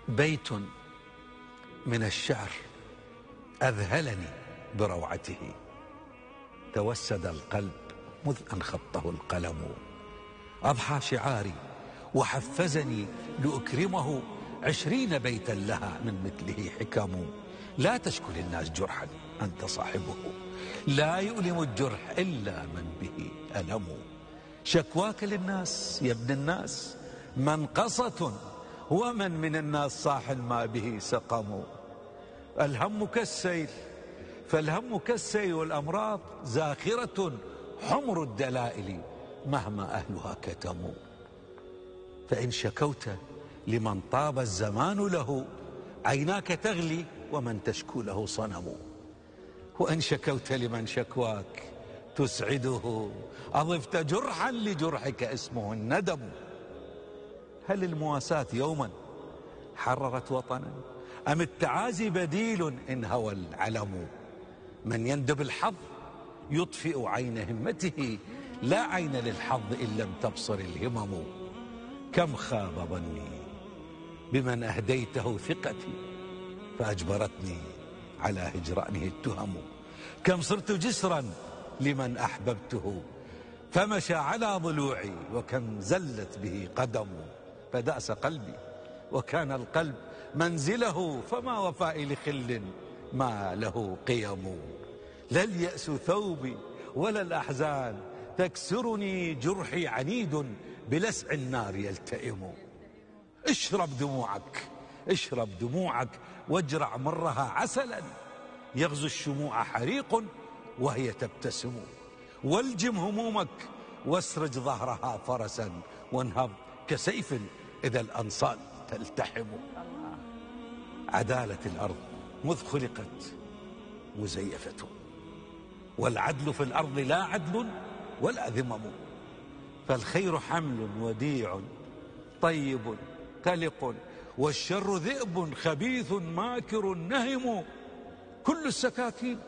بيت من الشعر أذهلني بروعته، توسد القلب مذ أن خطه القلم، أضحى شعاري وحفزني لأكرمه 20 بيتا لها من مثله حكم. لا تشكو للناس جرحا أنت صاحبه، لا يؤلم الجرح إلا من به ألم. شكواك للناس يا ابن الناس منقصة، ومن من الناس صاح ما به سقم. الهم كالسيل فالهم كالسيل، والأمراض زاخرة حمر الدلائل مهما أهلها كتموا. فإن شكوت لمن طاب الزمان له، عيناك تغلي ومن تشكو له صنم. وإن شكوت لمن شكواك تسعده، أضفت جرحا لجرحك اسمه الندم. هل المواساة يوما حررت وطنا، أم التعازي بديل إن هوى العلم؟ من يندب الحظ يطفئ عين همته، لا عين للحظ إن لم تبصر الهمم. كم خاب ظني بمن أهديته ثقتي، فأجبرتني على هجرانه التهم. كم صرت جسرا لمن أحببته، فمشى على ضلوعي، وكم زلت به قدم. فدأس قلبي وكان القلب منزله، فما وفائي لخل ما له قيم. لا اليأس ثوبي ولا الأحزان تكسرني، جرحي عنيد بلسع النار يلتئم. اشرب دموعك اشرب دموعك واجرع مرها عسلا، يغزو الشموع حريق وهي تبتسم. والجم همومك واسرج ظهرها فرسا، وانهض كسيف إذا الأنصال تلتحم. عدالة الأرض مذ خلقت مزيفة، والعدل في الأرض لا عدل ولا ذمم. فالخير حمل وديع طيب قلق، والشر ذئب خبيث ماكر نهم. كل السكاكين